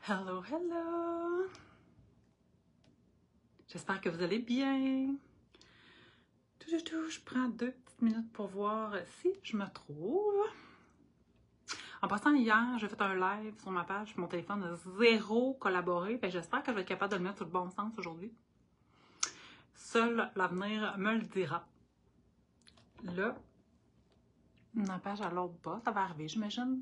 Hello, hello! J'espère que vous allez bien. Je prends 2 petites minutes pour voir si je me trouve. En passant, hier, j'ai fait un live sur ma page, mon téléphone a zéro collaboré. J'espère que je vais être capable de le mettre sur le bon sens aujourd'hui. Seul l'avenir me le dira. Là, ma page à l'autre bas, ça va arriver, j'imagine.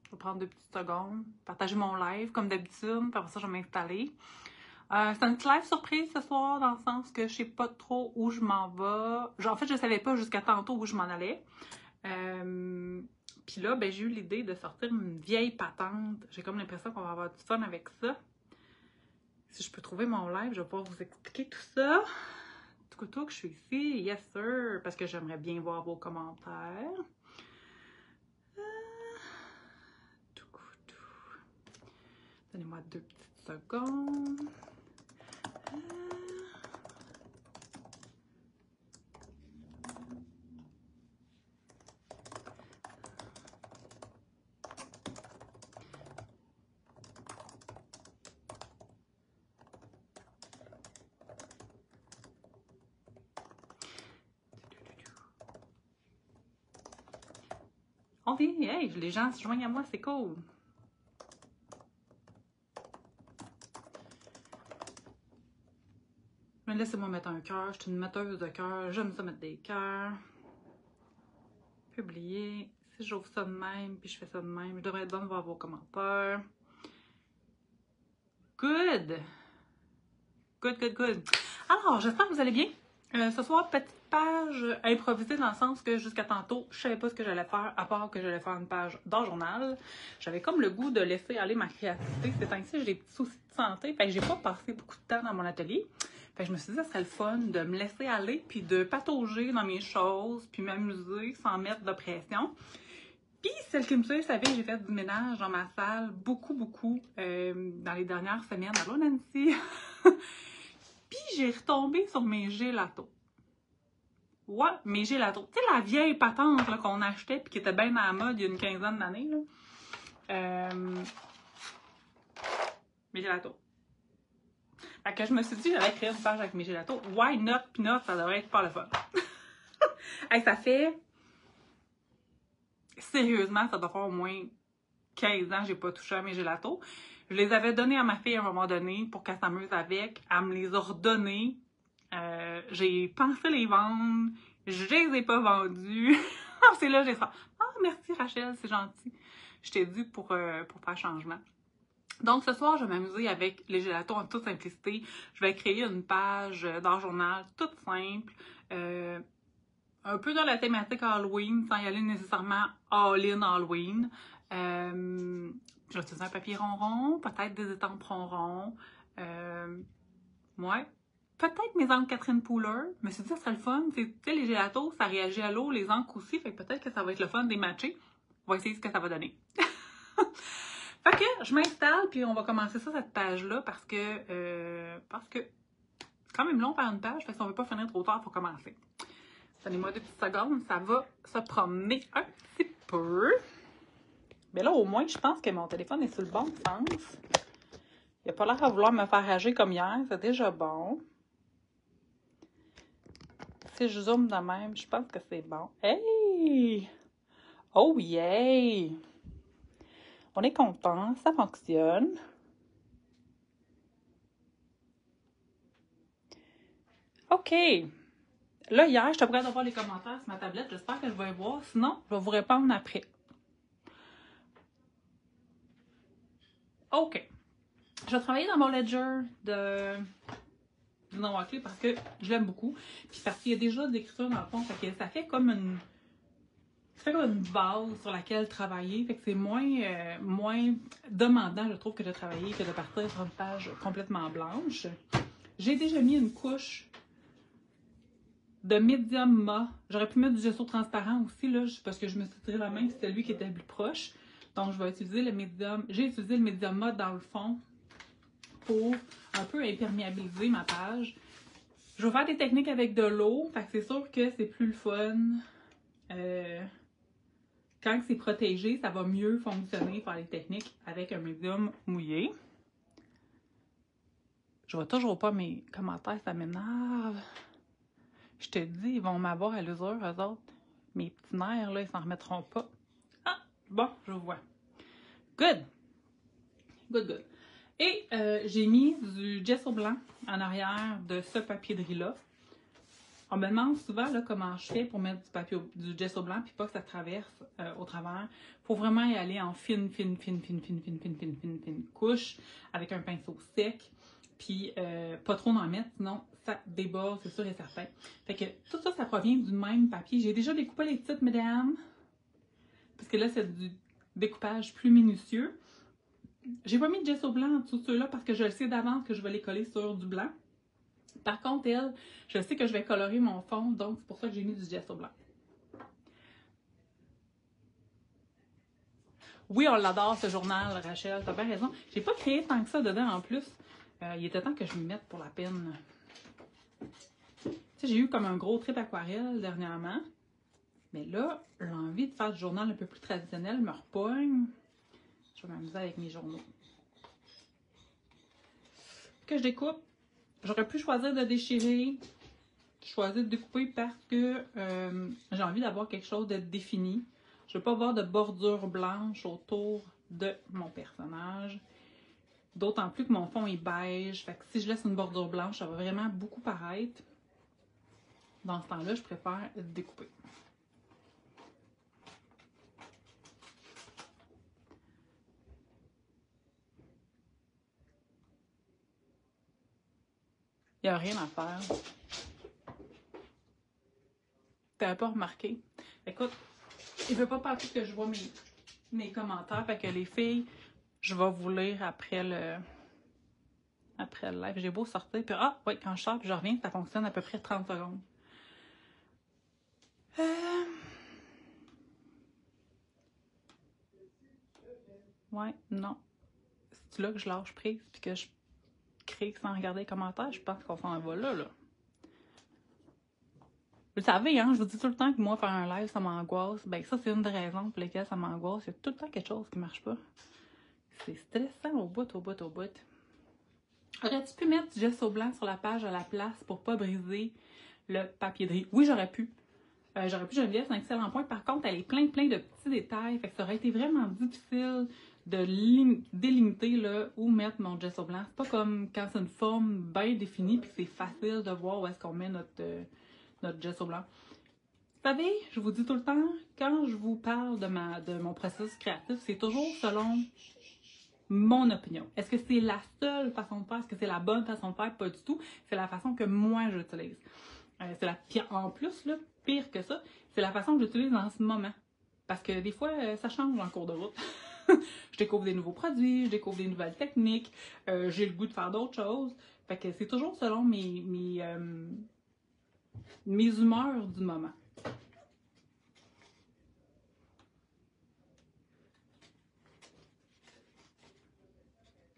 Je vais prendre 2 petites secondes, partager mon live comme d'habitude, puis après ça, je vais m'installer. C'est un petit live surprise ce soir, dans le sens que je sais pas trop où je m'en vais. En fait, je savais pas jusqu'à tantôt où je m'en allais. Puis là, j'ai eu l'idée de sortir une vieille patente. J'ai comme l'impression qu'on va avoir du fun avec ça. Si je peux trouver mon live, je vais pouvoir vous expliquer tout ça. Tout que je suis ici, yes sir, parce que j'aimerais bien voir vos commentaires. Donnez-moi 2 petites secondes. On vient, hey, les gens se joignent à moi, c'est cool. Mais laissez-moi mettre un cœur, je suis une metteuse de cœur, j'aime ça mettre des cœurs. Publier. Si j'ouvre ça de même, puis je fais ça de même, je devrais être bonne de voir vos commentaires. Good! Good. Alors, j'espère que vous allez bien. Ce soir, petite page improvisée dans le sens que jusqu'à tantôt, je savais pas ce que j'allais faire, à part que j'allais faire une page dans le journal. J'avais comme le goût de laisser aller ma créativité. Ces temps-ci, j'ai des petits soucis de santé, fait que j'ai pas passé beaucoup de temps dans mon atelier. Fait que je me suis dit, ça serait le fun de me laisser aller, puis de patauger dans mes choses, puis m'amuser sans mettre de pression. Puis, celle qui me suit savait que j'ai fait du ménage dans ma salle beaucoup, dans les dernières semaines. Allô, Nancy? Puis, j'ai retombé sur mes gélatos. Ouais, mes gélatos. Tu sais, la vieille patente qu'on achetait puis qui était bien à la mode il y a une quinzaine d'années. Mes gélatos. Fait que je me suis dit, j'allais créer une page avec mes gélatos. Why not? Peanut, ça devrait être pas le fun. Hey, ça fait... Sérieusement, ça doit faire au moins 15 ans que j'ai pas touché à mes gélatos. Je les avais donnés à ma fille à un moment donné pour qu'elle s'amuse avec. Elle me les a redonnés. J'ai pensé les vendre. Je les ai pas vendus. C'est là que j'ai fait « Ah, merci Rachel, c'est gentil. Je t'ai dit pour faire changement. » Donc, ce soir, je vais m'amuser avec les gélatos en toute simplicité. Je vais créer une page dans le journal toute simple. Un peu dans la thématique Halloween, sans y aller nécessairement all-in Halloween. Je vais utiliser un papier ronron, peut-être des étampes ronron. Ouais. Peut-être mes encres Catherine Pooler. Je me suis dit, ça serait le fun. Tu sais, les gélatos, ça réagit à l'eau, les encres aussi. Fait que peut-être que ça va être le fun de les matcher. On va essayer ce que ça va donner. Fait que je m'installe, puis on va commencer ça, cette page-là, parce que c'est quand même long faire une page. Fait que si on ne veut pas finir trop tard, il faut commencer. Donnez-moi 2 petites secondes, ça va se promener un petit peu. Mais là, au moins, je pense que mon téléphone est sur le bon sens. Il n'a pas l'air à vouloir me faire agir comme hier, c'est déjà bon. Si je zoome de même, je pense que c'est bon. Hey! Oh yeah! On est content, ça fonctionne. OK. Là, hier, je te prête à voir les commentaires sur ma tablette. J'espère que je vais les voir. Sinon, je vais vous répondre après. OK. Je vais travailler dans mon ledger du Nawakli parce que je l'aime beaucoup. Puis parce qu'il y a déjà de l'écriture dans le fond. Fait que ça fait comme une base sur laquelle travailler. Fait que c'est moins demandant, je trouve, que de travailler que de partir sur une page complètement blanche. J'ai déjà mis une couche de médium mat. J'aurais pu mettre du gesso transparent aussi, là, parce que je me suis tiré la main, c'était lui qui était le plus proche. Donc, je vais utiliser le médium. J'ai utilisé le médium mat dans le fond pour un peu imperméabiliser ma page. Je vais faire des techniques avec de l'eau, fait que c'est sûr que c'est plus le fun quand c'est protégé, ça va mieux fonctionner pour les techniques avec un médium mouillé. Je vois toujours pas mes commentaires, ça m'énerve. Je te dis, ils vont m'avoir à l'usure, eux autres. Mes petits nerfs, là, ils s'en remettront pas. Ah, bon, je vois. Good! Good, good. Et j'ai mis du gesso blanc en arrière de ce papier de riz-là. On me demande souvent là, comment je fais pour mettre du gesso blanc puis pas que ça traverse au travers. Faut vraiment y aller en fine couche avec un pinceau sec. Puis pas trop en mettre, sinon ça déborde, c'est sûr et certain. Fait que tout ça, ça provient du même papier. J'ai déjà découpé les titres, mesdames. Parce que là, c'est du découpage plus minutieux. J'ai pas mis de gesso blanc en dessous de ceux-là parce que je le sais d'avance que je vais les coller sur du blanc. Par contre, elle, je sais que je vais colorer mon fond, donc c'est pour ça que j'ai mis du gesso blanc. Oui, on l'adore ce journal, Rachel, t'as bien raison. J'ai pas créé tant que ça dedans en plus. Il était temps que je m'y mette pour la peine. Tu sais, j'ai eu comme un gros trip aquarelle dernièrement. Mais là, l'envie de faire du journal un peu plus traditionnel me repogne. Je vais m'amuser avec mes journaux. Que je découpe. J'aurais pu choisir de déchirer. Choisir de découper parce que j'ai envie d'avoir quelque chose de défini. Je ne veux pas avoir de bordure blanche autour de mon personnage. D'autant plus que mon fond est beige. Fait que si je laisse une bordure blanche, ça va vraiment beaucoup paraître. Dans ce temps-là, je préfère découper. Il n'y a rien à faire. T'avais pas remarqué? Écoute, il veut pas partout que je vois mes commentaires. Fait que les filles, je vais vous lire après le live. J'ai beau sortir, puis oui, quand je sors puis je reviens, ça fonctionne à peu près 30 secondes. Ouais, non. C'est là que je lâche prise puis que je crée sans regarder les commentaires. Je pense qu'on s'en va là. Vous le savez, hein, je vous dis tout le temps que moi, faire un live, ça m'angoisse. Ben, ça, c'est une des raisons pour lesquelles ça m'angoisse. Il y a tout le temps quelque chose qui marche pas. C'est stressant au bout. Aurais-tu pu mettre du gesso blanc sur la page à la place pour pas briser le papier de riz? Oui, j'aurais pu. Geneviève, c'est un excellent point. Par contre, elle est plein de petits détails. Fait que ça aurait été vraiment difficile de délimiter là, où mettre mon gesso blanc. C'est pas comme quand c'est une forme bien définie puis c'est facile de voir où est-ce qu'on met notre gesso blanc. Vous savez, je vous dis tout le temps, quand je vous parle de mon processus créatif, c'est toujours selon mon opinion. Est-ce que c'est la seule façon de faire? Est-ce que c'est la bonne façon de faire? Pas du tout. C'est la façon que moi j'utilise. En plus, là, pire que ça, c'est la façon que j'utilise en ce moment. Parce que des fois, ça change en cours de route. Je découvre des nouveaux produits, je découvre des nouvelles techniques, j'ai le goût de faire d'autres choses. Fait que c'est toujours selon mes humeurs du moment.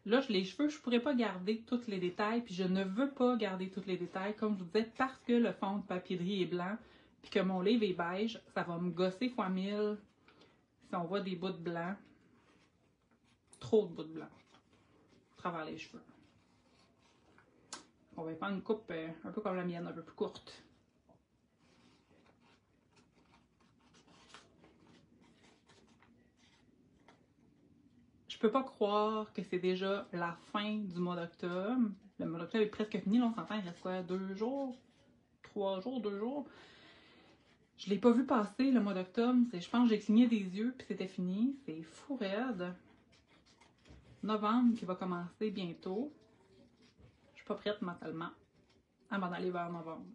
Là, les cheveux, je ne pourrais pas garder tous les détails, puis je ne veux pas garder tous les détails, comme je vous disais, parce que le fond de papier de riz est blanc, puis que mon livre est beige, ça va me gosser fois 1000 si on voit des bouts de blanc. Trop de bouts de blanc à travers les cheveux. On va faire une coupe un peu comme la mienne, un peu plus courte. Je peux pas croire que c'est déjà la fin du mois d'octobre. Le mois d'octobre est presque fini, là, on s'entend, il reste quoi, 2 jours? 3 jours, 2 jours? Je l'ai pas vu passer le mois d'octobre. Je pense que j'ai cligné des yeux puis c'était fini. C'est fou raide. Novembre qui va commencer bientôt. Je suis pas prête mentalement à m'en aller vers novembre.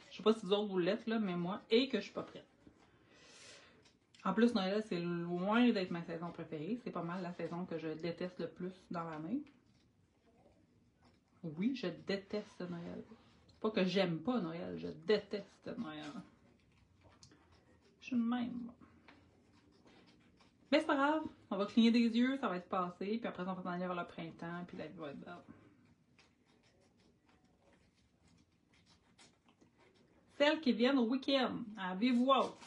Je sais pas si vous autres vous l'êtes, là, mais moi, et que je suis pas prête. En plus, Noël, c'est loin d'être ma saison préférée. C'est pas mal la saison que je déteste le plus dans l'année. Oui, je déteste Noël. C'est pas que j'aime pas Noël, je déteste Noël. Je suis de même. Mais c'est pas grave, on va cligner des yeux, ça va être passé, puis après on va s'en aller vers le printemps, puis la vie va être belle. Celles qui viennent au week-end, à vive voix.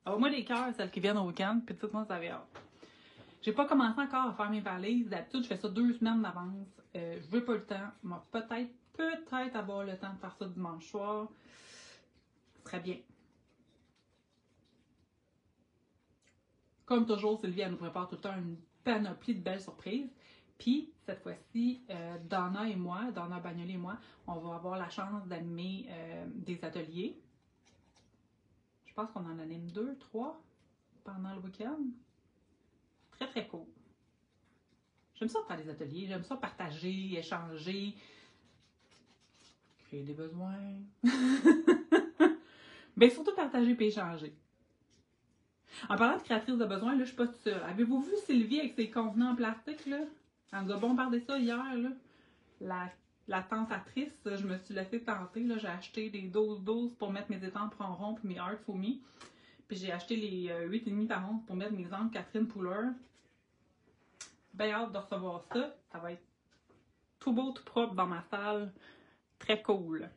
Moi, les cœurs, celles qui viennent au week-end, puis tout le monde ça avait hâte. J'ai pas commencé encore à faire mes valises. D'habitude, je fais ça 2 semaines d'avance. Je veux pas le temps. Moi, peut-être avoir le temps de faire ça dimanche soir. Ce serait bien. Comme toujours, Sylvie, elle nous prépare tout le temps une panoplie de belles surprises. Puis, cette fois-ci, Donna Bagnoli et moi, on va avoir la chance d'animer des ateliers. Je pense qu'on en anime 2, 3 pendant le week-end. Très, très cool. J'aime ça faire des ateliers, j'aime ça partager, échanger, créer des besoins. Mais surtout partager et échanger. En parlant de créatrice de besoins, là, je suis pas toute seule. Avez-vous vu Sylvie avec ses contenants en plastique, là? Elle nous a bombardé ça hier, là. La tentatrice, je me suis laissée tenter, là. J'ai acheté des 12 pour mettre mes étampes ronds puis mes Art For Me. Puis j'ai acheté les 8,5 par 11 pour mettre mes encres Catherine Pouler. Bien hâte de recevoir ça. Ça va être tout beau, tout propre dans ma salle. Très cool.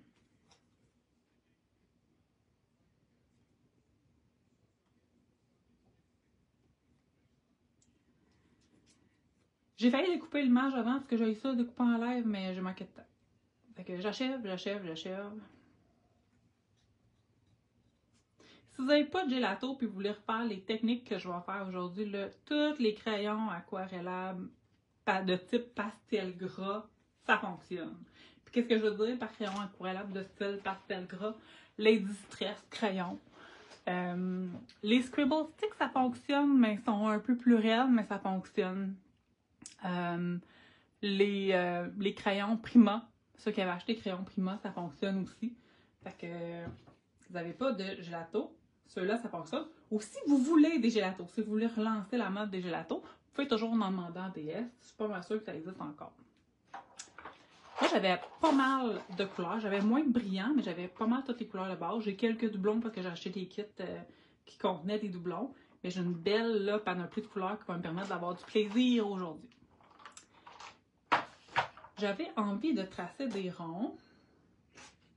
J'ai failli découper l'image avant parce que j'ai eu ça découpé en live, mais j'ai manqué de temps. Fait que j'achève. Si vous n'avez pas de gelato et vous voulez refaire les techniques que je vais faire aujourd'hui, tous les crayons aquarellables de type pastel gras, ça fonctionne. Puis qu'est-ce que je veux dire par crayon aquarellable de style pastel gras? Les Distress crayons. Les Scribble Sticks, ça fonctionne, mais ils sont un peu plus raides, mais ça fonctionne. Les crayons Prima, ceux qui avaient acheté crayons Prima, ça fonctionne aussi. Fait que vous n'avez pas de gelato, ceux-là, ça fonctionne. Ou si vous voulez des gelatos, si vous voulez relancer la mode des gelatos, vous pouvez toujours en demander en DS. Je suis pas mal sûre que ça existe encore. Moi, j'avais pas mal de couleurs. J'avais moins de brillants, mais j'avais pas mal toutes les couleurs de base. J'ai quelques doublons parce que j'ai acheté des kits qui contenaient des doublons. Mais j'ai une belle panoplie de couleurs qui va me permettre d'avoir du plaisir aujourd'hui. J'avais envie de tracer des ronds.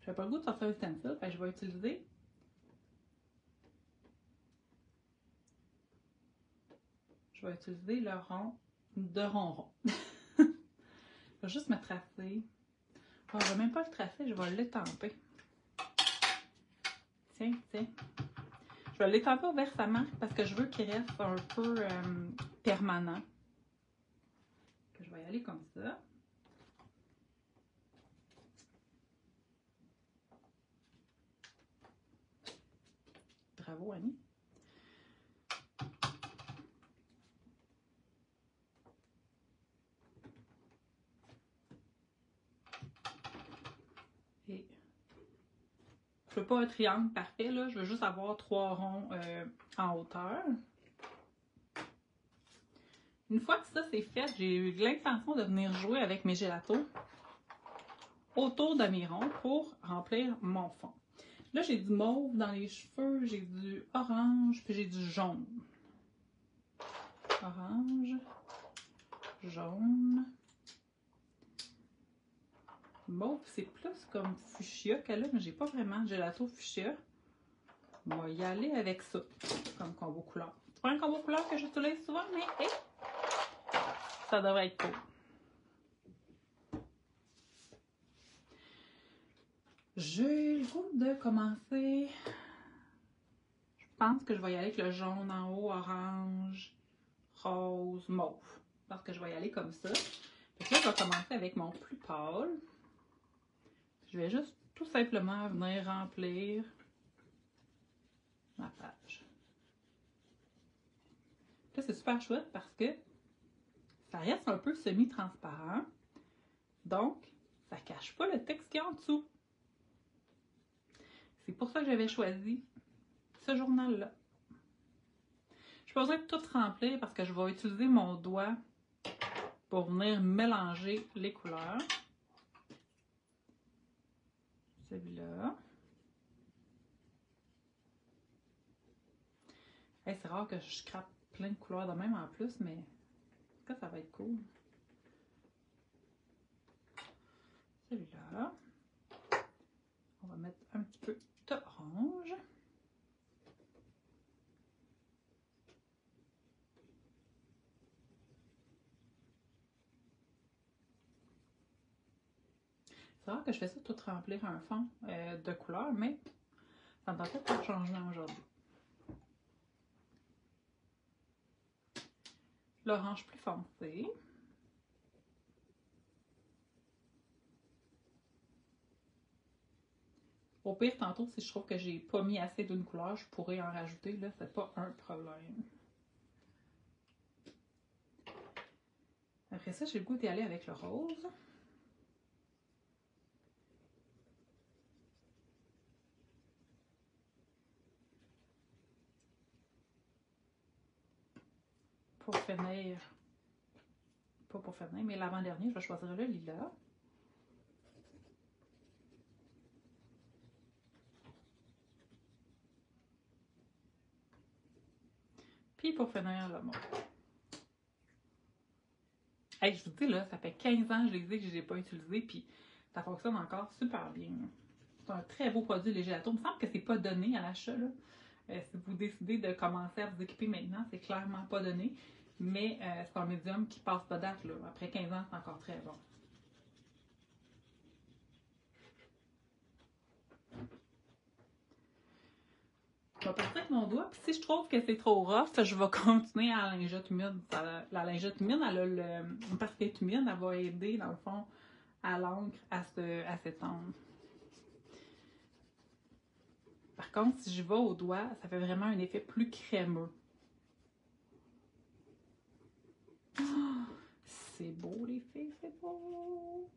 J'avais pas le goût de sortir un stencil, je vais utiliser le rond de ronron. Je vais juste me tracer. Oh, je vais même pas le tracer, je vais l'étamper. Tiens. Je vais l'étamper au versamment parce que je veux qu'il reste un peu permanent. Je vais y aller comme ça. Bravo, Annie. Et je veux pas un triangle parfait, là. Je veux juste avoir 3 ronds en hauteur. Une fois que ça c'est fait, j'ai eu l'intention de venir jouer avec mes gélatos autour de mes ronds pour remplir mon fond. Là, j'ai du mauve dans les cheveux, j'ai du orange, puis j'ai du jaune. Orange, jaune. Mauve, c'est plus comme fuchsia qu'elle a, mais j'ai pas vraiment de gelato fuchsia. On va y aller avec ça, comme combo couleur. C'est pas un combo couleur que j'utilise souvent, mais ça devrait être cool. J'ai le goût de commencer. Je pense que je vais y aller avec le jaune en haut, orange, rose, mauve. Parce que je vais y aller comme ça. Donc là, je vais commencer avec mon plus pâle. Je vais juste tout simplement venir remplir ma page. Là, c'est super chouette parce que ça reste un peu semi-transparent. Donc, ça ne cache pas le texte qui est en dessous. C'est pour ça que j'avais choisi ce journal-là. Je n'ai pas besoin de tout remplir parce que je vais utiliser mon doigt pour venir mélanger les couleurs. Celui-là. Hey, c'est rare que je scrape plein de couleurs de même en plus, mais ça va être cool. Celui-là. On va mettre un petit peu d'orange. C'est rare que je fais ça, tout remplir un fond de couleur, mais ça me tentait de faire changement aujourd'hui. L'orange plus foncé. Au pire, tantôt, si je trouve que j'ai pas mis assez d'une couleur, je pourrais en rajouter. Là, c'est pas un problème. Après ça, j'ai le goût d'y aller avec le rose. Pour finir, pas pour finir, mais l'avant-dernier, je vais choisir le lilas. Puis pour finir, le mauve. Hey, je vous dis là, ça fait 15 ans que je les ai que je les ai pas utilisés, puis ça fonctionne encore super bien. C'est un très beau produit, les gélatos. Il me semble que c'est pas donné à l'achat, là. Si vous décidez de commencer à vous équiper maintenant, c'est clairement pas donné. Mais c'est un médium qui passe pas date, là. Après 15 ans, c'est encore très bon. Je vais partir avec mon doigt, puis si je trouve que c'est trop rough, je vais continuer à la lingette humide. La lingette humide, elle a parce qu'elle est humide, elle va aider, dans le fond, à l'encre à s'étendre. Par contre, si je vais au doigt, ça fait vraiment un effet plus crémeux. Oh, c'est beau, les filles, c'est beau!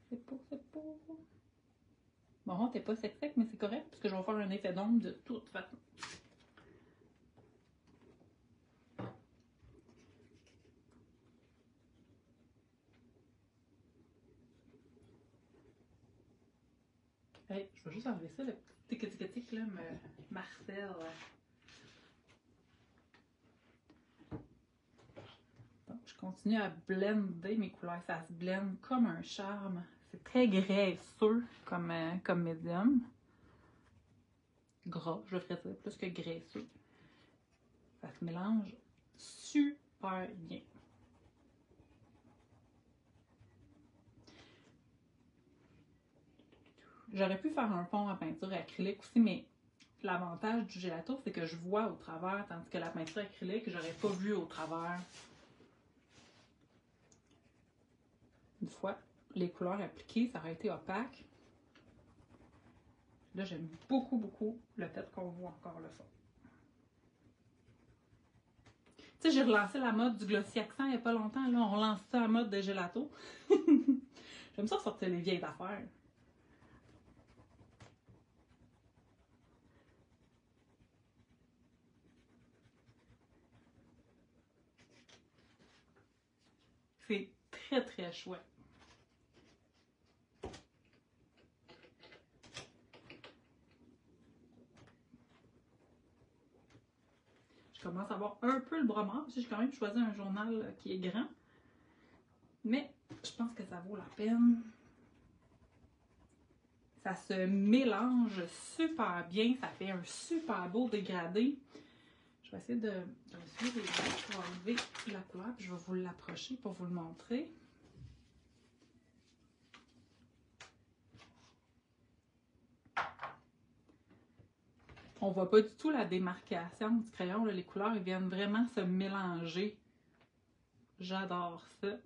C'est beau, c'est beau! Bon, t'es pas sec, mais c'est correct, parce que je vais faire un effet d'ombre de toute façon. Hey, je vais juste enlever ça, le petit tic là, Marcel. Donc, je continue à blender mes couleurs, ça se blende comme un charme. C'est très graisseux comme médium. Gras, je ferais dire, plus que graisseux. Ça se mélange super bien. J'aurais pu faire un fond en peinture acrylique aussi, mais l'avantage du gelato, c'est que je vois au travers, tandis que la peinture acrylique, j'aurais pas vu au travers. Une fois les couleurs appliquées, ça aurait été opaque. Là, j'aime beaucoup, beaucoup le fait qu'on voit encore le fond. Tu sais, j'ai relancé la mode du glossy accent il n'y a pas longtemps. Là, on relance ça à la mode de gelato. J'aime ça sortir les vieilles affaires. C'est très, très chouette. Je commence à avoir un peu le bras mort, parce que j'ai quand même choisi un journal qui est grand. Mais je pense que ça vaut la peine. Ça se mélange super bien, ça fait un super beau dégradé. Je vais essayer de suivre les doigts pour enlever la couleur, puis je vais vous l'approcher pour vous le montrer. On voit pas du tout la démarcation du crayon, là. Les couleurs ils viennent vraiment se mélanger. J'adore ça.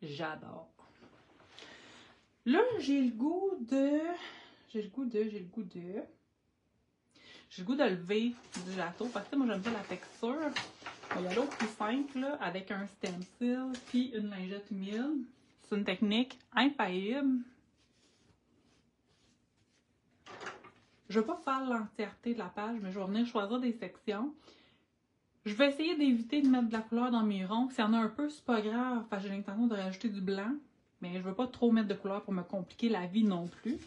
J'adore. Là, j'ai le goût de lever du gâteau parce que moi j'aime pas la texture. Il y a l'autre plus simple là, avec un stencil puis une lingette humide. C'est une technique infaillible. Je vais pas faire l'entièreté de la page, mais je vais venir choisir des sections. Je vais essayer d'éviter de mettre de la couleur dans mes ronds. S'il y en a un peu, c'est pas grave, parce que j'ai l'intention de rajouter du blanc. Mais je veux pas trop mettre de couleur pour me compliquer la vie non plus.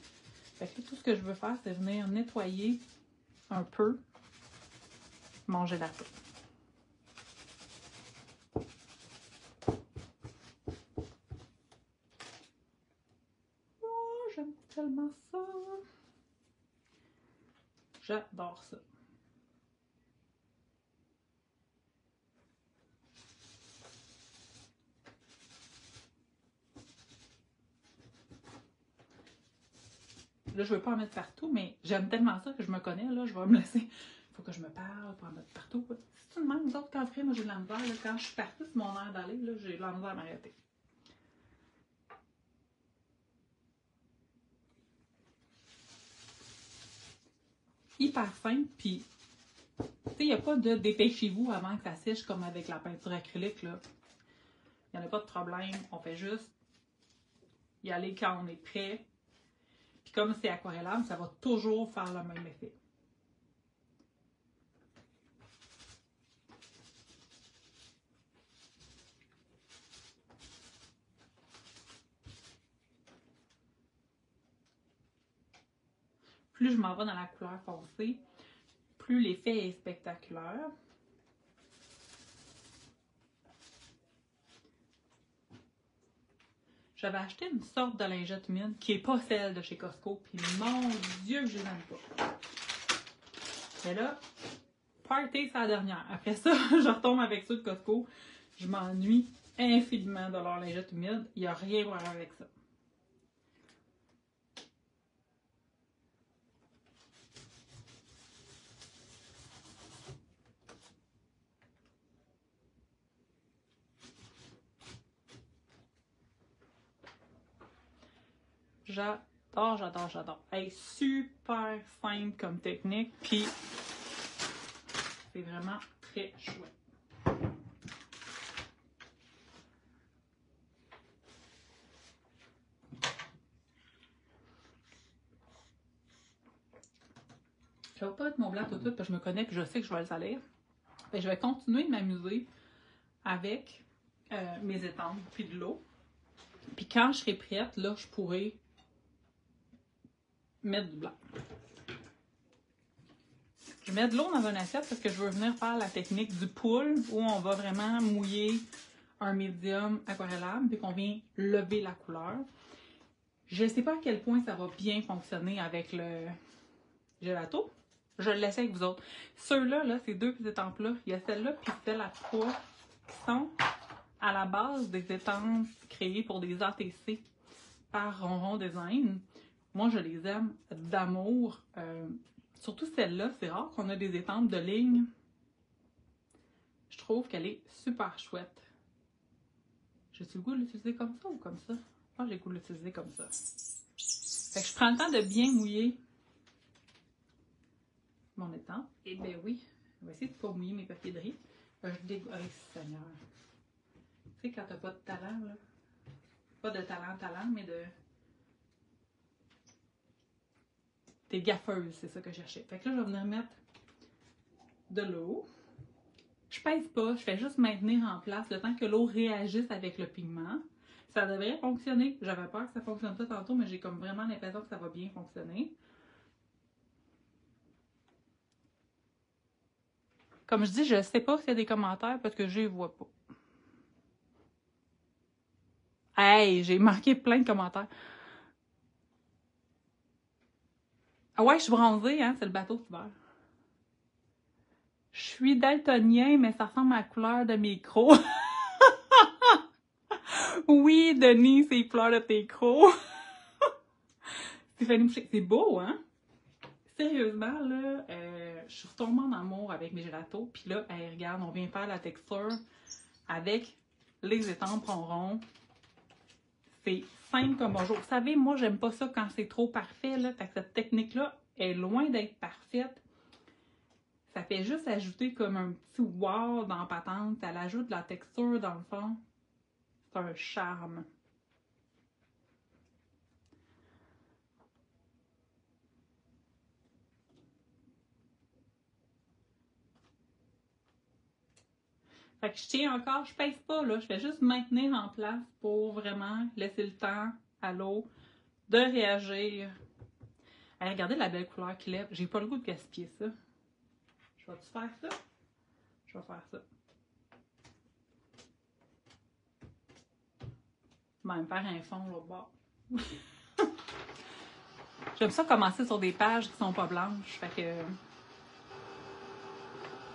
Fait que tout ce que je veux faire, c'est venir nettoyer un peu mon gelato. Oh, j'aime tellement ça! J'adore ça. là, je veux pas en mettre partout, mais j'aime tellement ça que je me connais, là, je vais me laisser. Il faut que je me parle pour en mettre partout. C'est tout de même, nous autres, quand après, moi, j'ai de la misère, là, quand je suis partie sur mon air d'aller, là, j'ai de la misère à m'arrêter. Hyper simple, puis, tu sais, il n'y a pas de dépêchez-vous avant que ça sèche comme avec la peinture acrylique, là. Il n'y en a pas de problème, on fait juste y aller quand on est prêt. Puis comme c'est aquarellable, ça va toujours faire le même effet. Plus je m'en vais dans la couleur foncée, plus l'effet est spectaculaire. J'avais acheté une sorte de lingette humide qui n'est pas celle de chez Costco, puis mon Dieu que je les aime pas. Mais là, party, c'est la dernière. Après ça, je retombe avec ceux de Costco. Je m'ennuie infiniment de leur lingette humide. Il n'y a rien à voir avec ça. J'adore, j'adore, j'adore. Elle est super simple comme technique, puis c'est vraiment très chouette. Je ne vais pas être mon blanc tout de suite parce que je me connais et je sais que je vais le salir. Et je vais continuer de m'amuser avec mes étampes puis de l'eau. Puis quand je serai prête, là, je pourrai mettre du blanc. Je mets de l'eau dans une assiette parce que je veux venir faire la technique du pool où on va vraiment mouiller un médium aquarellable puis qu'on vient lever la couleur. Je ne sais pas à quel point ça va bien fonctionner avec le gelato. Je le laisse avec vous autres. Ceux-là, là, ces deux petites étampes-là, il y a celle-là puis celle à 3 qui sont à la base des étampes créées pour des ATC par Ronron Design. Moi, je les aime d'amour. Surtout celle-là, c'est rare qu'on a des étampes de ligne. Je trouve qu'elle est super chouette. J'ai-tu le goût de l'utiliser comme ça ou comme ça? Moi, j'ai le goût de l'utiliser comme ça. Fait que je prends le temps de bien mouiller mon étampe. Et bien oui, je vais essayer de ne pas mouiller mes papiers de riz. Je dégoûte. Oh, Seigneur. Tu sais, quand t'as pas de talent, là. Pas de talent, mais de... T'es gaffeuse, c'est ça que je cherchais. Fait que là, je vais venir mettre de l'eau. Je pèse pas, je fais juste maintenir en place le temps que l'eau réagisse avec le pigment. Ça devrait fonctionner. J'avais peur que ça fonctionne pas tantôt, mais j'ai comme vraiment l'impression que ça va bien fonctionner. Comme je dis, je sais pas s'il y a des commentaires parce que je les vois pas. Hey, j'ai marqué plein de commentaires. Ah ouais, je suis bronzée, hein, c'est le bateau d'hiver. Je suis daltonien, mais ça ressemble à la couleur de mes crocs. Oui, Denis, c'est les fleurs de tes crocs. Stéphanie Boucher, c'est beau, hein? Sérieusement, là, je suis retombée en amour avec mes gelatos. Puis là, hey, regarde, on vient faire la texture avec les étampes ronds. C'est simple comme bonjour. Vous savez, moi, j'aime pas ça quand c'est trop parfait, là. Fait que cette technique-là est loin d'être parfaite. Ça fait juste ajouter comme un petit wow dans la patente. Elle ajoute de la texture dans le fond. C'est un charme. Fait que je tiens encore, je pèse pas, là. Je fais juste maintenir en place pour vraiment laisser le temps à l'eau de réagir. Allez, regardez la belle couleur qu'il lève. J'ai pas le goût de gaspiller ça. Je vais-tu faire ça? Je vais faire ça. Je vais me faire un fond là bas. J'aime ça commencer sur des pages qui sont pas blanches. Fait que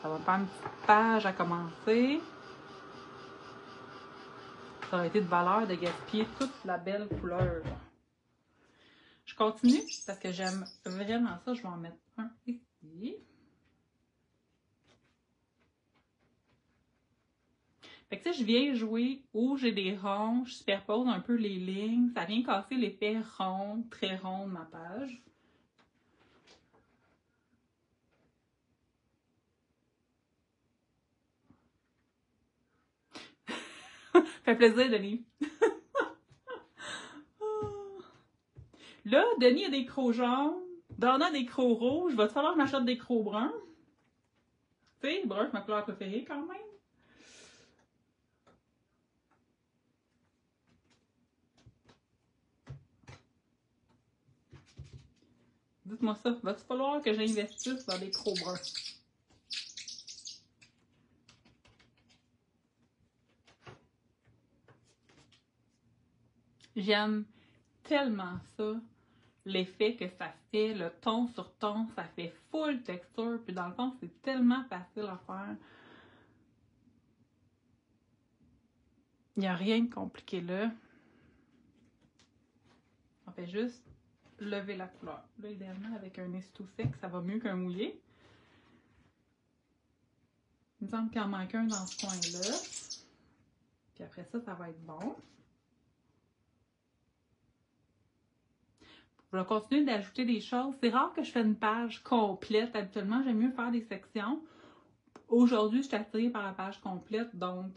ça va me faire une petite page à commencer. Ça aurait été de valeur de gaspiller toute la belle couleur. Je continue parce que j'aime vraiment ça. Je vais en mettre un ici. Fait que tu sais, je viens jouer où j'ai des ronds, je superpose un peu les lignes. Ça vient casser l'effet rond, très rond de ma page. Fait plaisir, Denis. Là, Denis a des crocs jaunes. Donna a des crocs rouges. Va-t-il falloir que je m'achète des crocs bruns? Tu sais, brun, c'est ma couleur préférée quand même. Dites-moi ça. Va-t-il falloir que j'investisse dans des crocs bruns? J'aime tellement ça. L'effet que ça fait, le ton sur ton, ça fait full texture. Puis dans le fond, c'est tellement facile à faire. Il n'y a rien de compliqué là. On fait juste lever la couleur. Là, idéalement, avec un essuie-tout sec, ça va mieux qu'un mouillé. Il me semble qu'il en manque un dans ce coin-là. Puis après ça, ça va être bon. Je vais continuer d'ajouter des choses. C'est rare que je fais une page complète. Habituellement, j'aime mieux faire des sections. Aujourd'hui, je suis attirée par la page complète, donc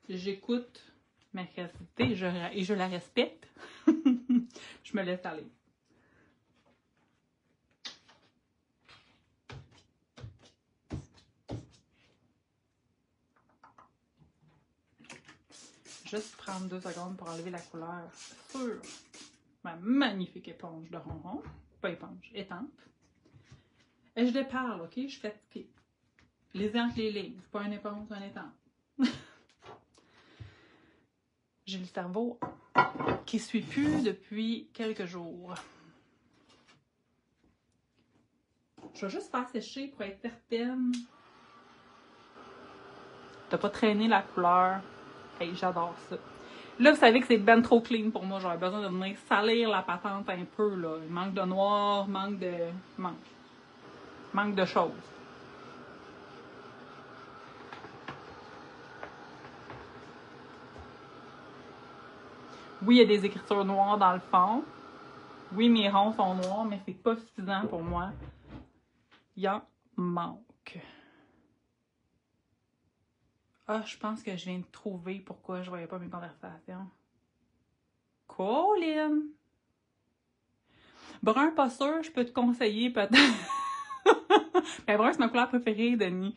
j'écoute ma créativité et je la respecte. Je me laisse aller. Juste prendre 2 secondes pour enlever la couleur sur ma magnifique éponge de ronron. Pas éponge, étampe. Et je déparle, ok? Je fais les entre les lignes. C'est pas une éponge, c'est une étampe. J'ai le cerveau qui suit plus depuis quelques jours. Je vais juste faire sécher pour être certaine de pas traîner la couleur. Hey, j'adore ça. Là, vous savez que c'est ben trop clean pour moi. J'aurais besoin de venir salir la patente un peu, là. Il manque de noir, manque de choses. Oui, il y a des écritures noires dans le fond. Oui, mes ronds sont noirs, mais c'est pas suffisant pour moi. Il en manque. Ah, je pense que je viens de trouver pourquoi je voyais pas mes conversations. Colin! Brun, pas sûr, je peux te conseiller peut-être. Mais brun, c'est ma couleur préférée, Denis.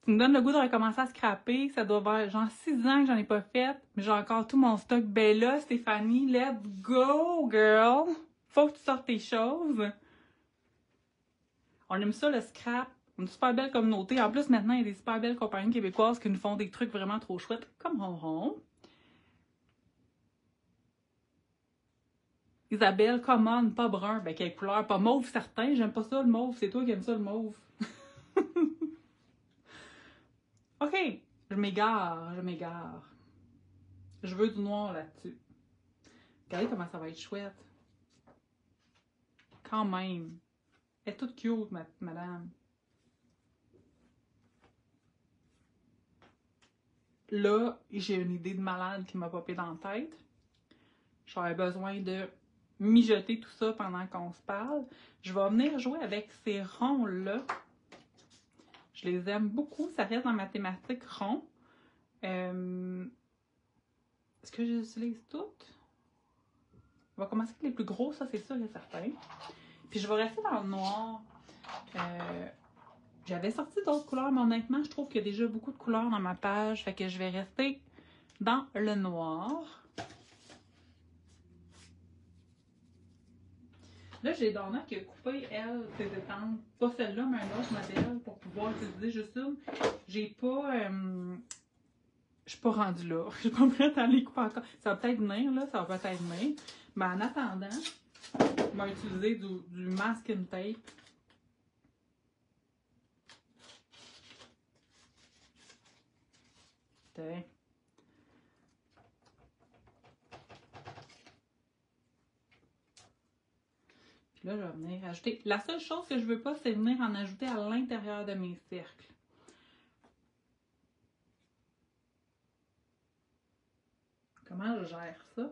Tu me donnes le goût de recommencer à scraper. Ça doit faire genre 6 ans que j'en ai pas fait. Mais j'ai encore tout mon stock. Ben là, Stéphanie, let's go, girl! Faut que tu sortes tes choses. On aime ça, le scrap. Une super belle communauté. En plus, maintenant, il y a des super belles compagnies québécoises qui nous font des trucs vraiment trop chouettes, comme Ronron. Isabelle, common, pas brun. Ben, quelle couleur? Pas mauve, certain. J'aime pas ça, le mauve. C'est toi qui aimes ça, le mauve. OK. Je m'égare, je m'égare. Je veux du noir là-dessus. Regardez comment ça va être chouette. Quand même. Elle est toute cute, madame. Là, j'ai une idée de malade qui m'a popé dans la tête. J'aurais besoin de mijoter tout ça pendant qu'on se parle. Je vais venir jouer avec ces ronds-là. Je les aime beaucoup. Ça reste dans ma thématique rond. Est-ce que j'utilise toutes? On va commencer avec les plus gros, ça c'est sûr et certain. Puis je vais rester dans le noir. J'avais sorti d'autres couleurs, mais honnêtement, je trouve qu'il y a déjà beaucoup de couleurs dans ma page. Fait que je vais rester dans le noir. Là, j'ai Donna qui a coupé, elle, ses étampes. Pas celle-là, mais un autre modèle pour pouvoir utiliser juste une. J'ai pas... je suis pas rendue là. Je suis pas prête à les couper encore. Ça va peut-être venir, là. Ça va peut-être venir. Mais en attendant, je vais utiliser du masking tape. Puis là, je vais venir ajouter. La seule chose que je veux pas, c'est venir en ajouter à l'intérieur de mes cercles. Comment je gère ça?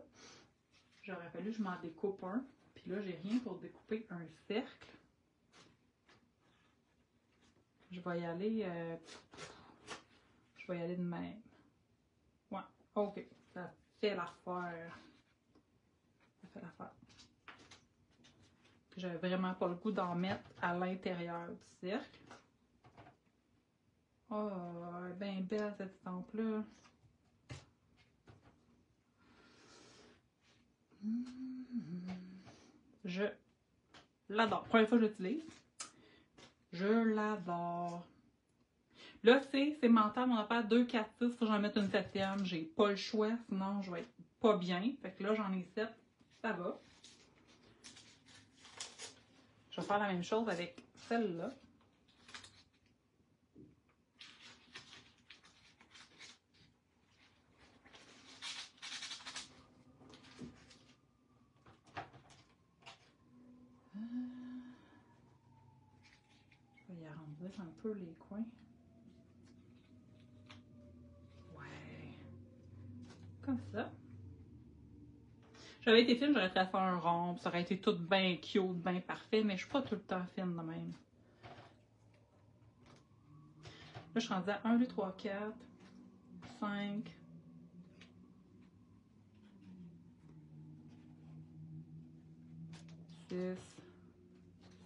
J'aurais fallu que je m'en découpe un. Puis là, j'ai rien pour découper un cercle. Je vais y aller... je vais y aller de même. Ouais, ok. Ça fait l'affaire. Ça fait l'affaire. J'avais vraiment pas le goût d'en mettre à l'intérieur du cercle. Oh, elle est bien belle cette estampe-là. Je l'adore. Première fois que je l'utilise. Je l'adore. Là, c'est mental, mon affaire 2, 4, 6. Faut que j'en mette une 7e. J'ai pas le choix, sinon je vais être pas bien. Fait que là, j'en ai 7. Ça va. Je vais faire la même chose avec celle-là. Je vais y arrondir un peu les coins. Ouais. Comme ça. J'avais été fine, j'aurais fait faire un rond, ça aurait été tout bien cute, bien parfait, mais je suis pas tout le temps fine de même. Là, je suis rendue à 1, 2, 3, 4, 5, 6,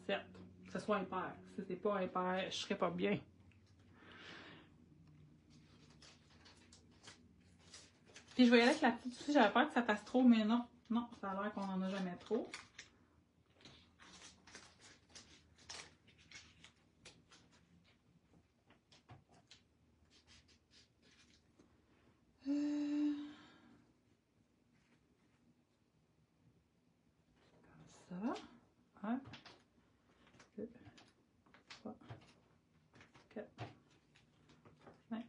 7. Que ce soit impair. Si c'est pas impair, je serais pas bien. Puis je vais y aller avec la petite aussi, j'avais peur que ça fasse trop, mais non. Non, ça a l'air qu'on en a jamais trop. Comme ça. 1, 2, 3, 4, 5,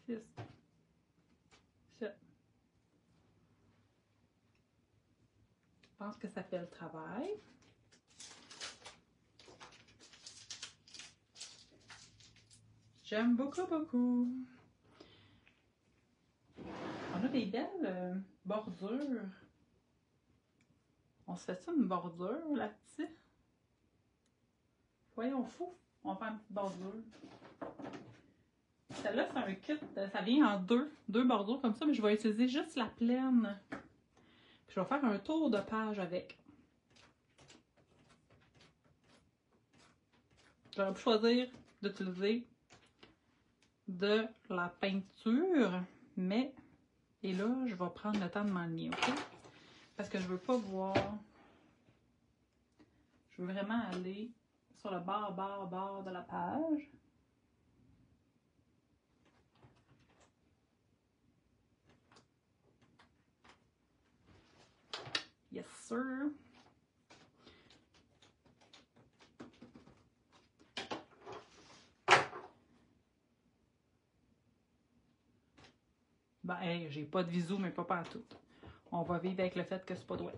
6, 7. Je pense que ça fait le travail. J'aime beaucoup, beaucoup. On a des belles bordures. On se fait ça une bordure là-dessus? Voyons fou. On va faire une petite bordure. Celle-là, c'est un kit. Ça vient en deux bordures comme ça, mais je vais utiliser juste la pleine. Puis je vais faire un tour de page avec. J'aurais pu choisir d'utiliser de la peinture, mais, et là, je vais prendre le temps de m'enligner, ok? Parce que je veux pas voir, je veux vraiment aller sur le bord de la page. Yes, sir! Ben, hey, j'ai pas de visu, mais pas partout. On va vivre avec le fait que c'est pas droit.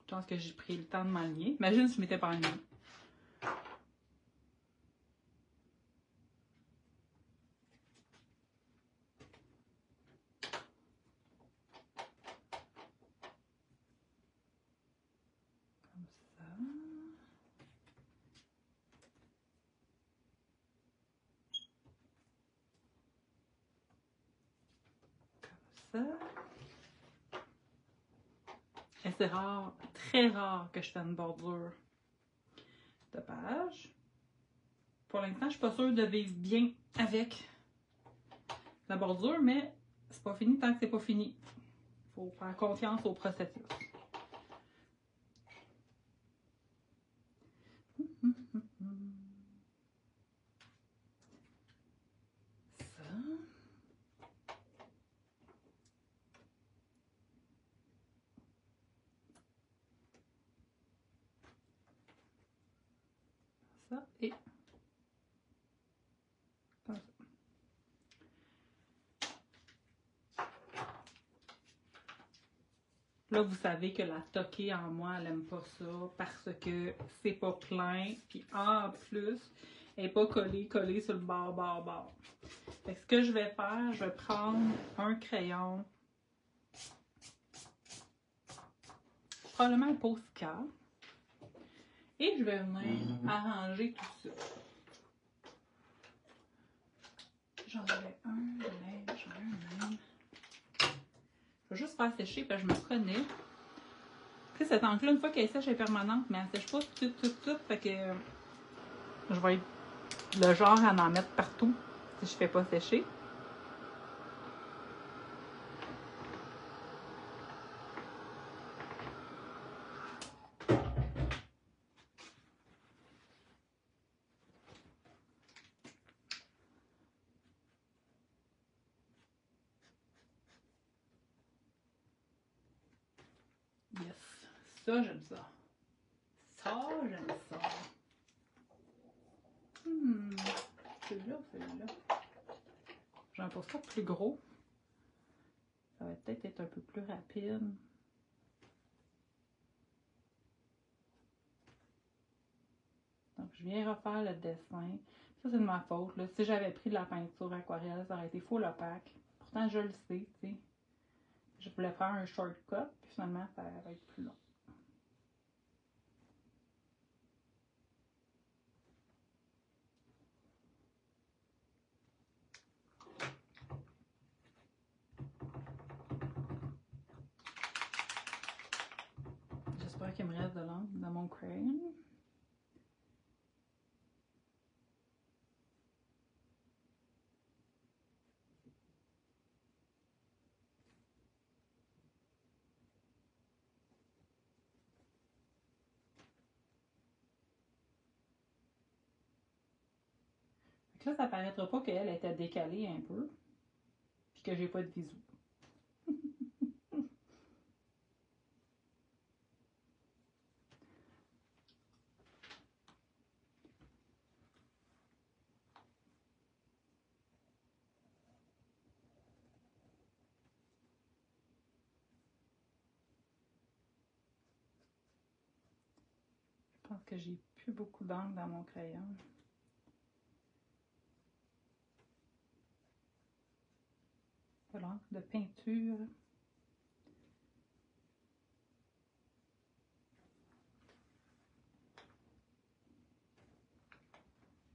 Je pense que j'ai pris le temps de m'enligner. Imagine si je m'étais pas enlignée. Comme ça. Comme ça. Et c'est rare, très rare que je fasse une bordure de page. Pour l'instant, je suis pas sûre de vivre bien avec la bordure, mais c'est pas fini tant que c'est pas fini. Il faut faire confiance au processus. Ça. Ça et comme ça. Là, vous savez que la toquée en moi, elle aime pas ça parce que c'est pas plein. Puis en plus, elle n'est pas collée sur le bord. Fait que ce que je vais faire, je vais prendre un crayon, probablement un Posca, et je vais venir arranger tout ça. J'en avais un de neige, j'en ai un même. Je vais juste faire sécher parce que je me connais. Tu sais, cette encre-là, une fois qu'elle sèche, elle est permanente, mais elle sèche pas tout. Fait que je vais être le genre à en mettre partout si je fais pas sécher. Yes. Ça, j'aime ça. Ça, j'aime ça. Celui-là ou celui-là? J'ai un poster plus gros. Ça va peut-être être un peu plus rapide. Donc, je viens refaire le dessin. Ça, c'est de ma faute. Là. Si j'avais pris de la peinture aquarelle, ça aurait été full opaque. Pourtant, je le sais, tu sais. Je voulais faire un shortcut, puis finalement, ça va être plus long. J'espère qu'il me reste de l'encre dans mon crayon. Là, ça paraîtra pas qu'elle était décalée un peu, puis que j'ai pas de bisous. Je pense que j'ai plus beaucoup d'encre dans mon crayon. Pas l'encre de peinture.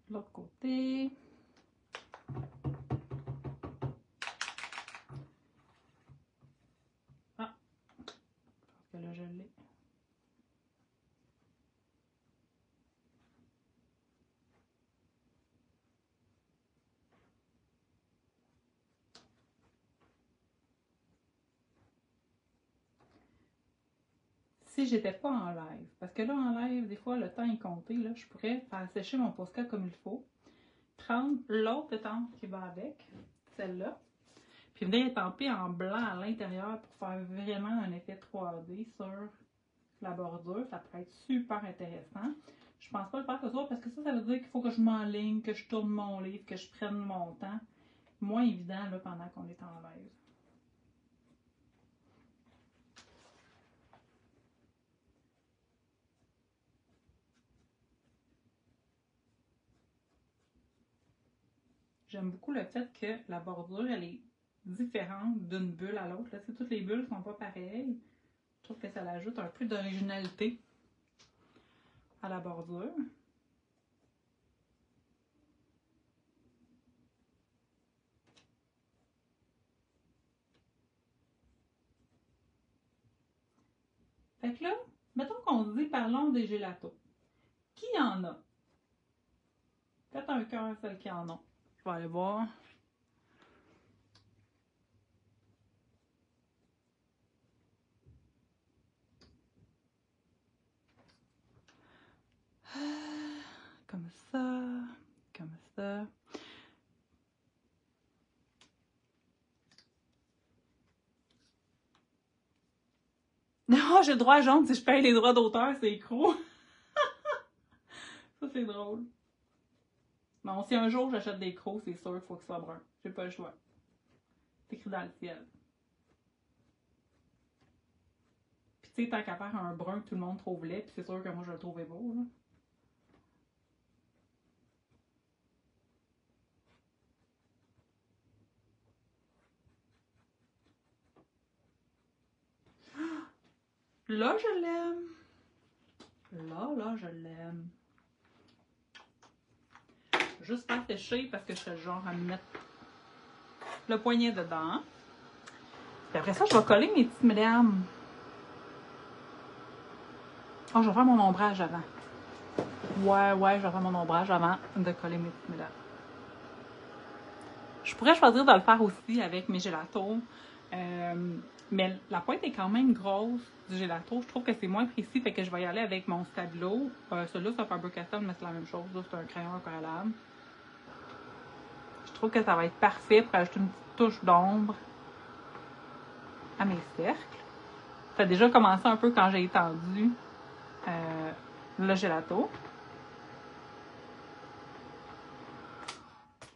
De l'autre côté. Ah! Je pense que là, je l'ai. Si j'étais pas en live, parce que là, en live, des fois, le temps est compté, là, je pourrais faire sécher mon Posca comme il faut, prendre l'autre étampe qui va avec, celle-là, puis venir étamper en blanc à l'intérieur pour faire vraiment un effet 3D sur la bordure. Ça pourrait être super intéressant. Je pense pas le faire ce soir parce que ça veut dire qu'il faut que je m'enligne, que je tourne mon livre, que je prenne mon temps. Moins évident là, pendant qu'on est en live. J'aime beaucoup le fait que la bordure, elle est différente d'une bulle à l'autre. Là, toutes les bulles sont pas pareilles. Je trouve que ça ajoute un peu d'originalité à la bordure. Fait que là, mettons qu'on se dit parlons des gélatos. Qui en a? Faites un cœur, celles qui en ont. Je vais aller voir. Comme ça, comme ça. Non, j'ai le droit à jaune si je paye les droits d'auteur, c'est gros. Ça, c'est drôle. Bon, si un jour j'achète des crocs, c'est sûr qu'il faut que ce soit brun. J'ai pas le choix. C'est écrit dans le ciel. Tu sais, tant qu'à faire un brun que tout le monde trouve laid, puis c'est sûr que moi je le trouvais beau, là. Là, je l'aime. Là, je l'aime. Juste pas sécher parce que je serais le genre à me mettre le poignet dedans. Puis après ça, je vais coller mes petites mesdames. Oh, je vais faire mon ombrage avant. Ouais, je vais faire mon ombrage avant de coller mes petites mesdames. Je pourrais choisir de le faire aussi avec mes gélatos. Mais la pointe est quand même grosse du gelato. Je trouve que c'est moins précis, fait que je vais y aller avec mon Stabilo. Celui-là, c'est un Faber-Castell, mais c'est la même chose. C'est un crayon aquarellable. Je trouve que ça va être parfait pour ajouter une petite touche d'ombre à mes cercles. Ça a déjà commencé un peu quand j'ai étendu le gelato.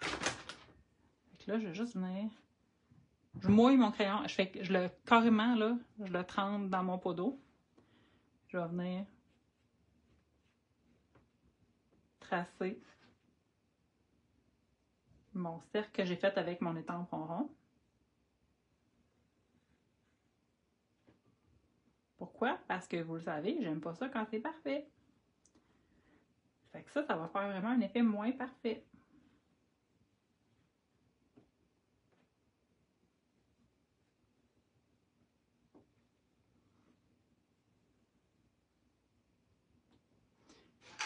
Fait que là, je vais juste venir... Je mouille mon crayon. Je le carrément, là, je le trempe dans mon pot d'eau. Je vais venir tracer mon cercle que j'ai fait avec mon étampon rond. Pourquoi? Parce que vous le savez, j'aime pas ça quand c'est parfait. Fait que ça va faire vraiment un effet moins parfait.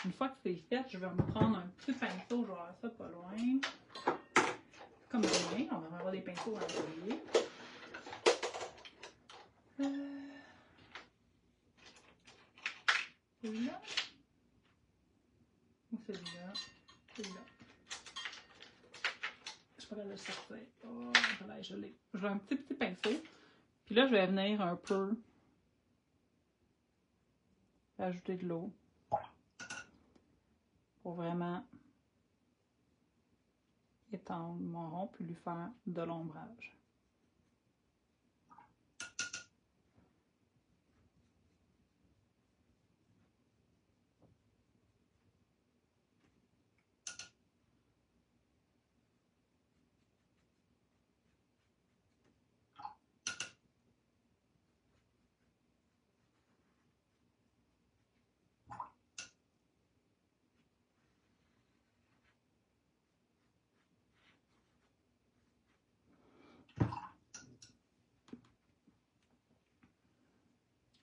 Une fois que c'est fait, je vais me prendre un petit pinceau, je vais avoir ça pas loin. Comme demain, on va avoir des pinceaux à l'atelier. Celui-là. Ou celui-là. Celui-là. Je pourrais le sortir. Oh, je l'ai. Je vais un petit pinceau. Puis là, je vais venir un peu ajouter de l'eau pour vraiment étendre mon rond puis lui faire de l'ombrage.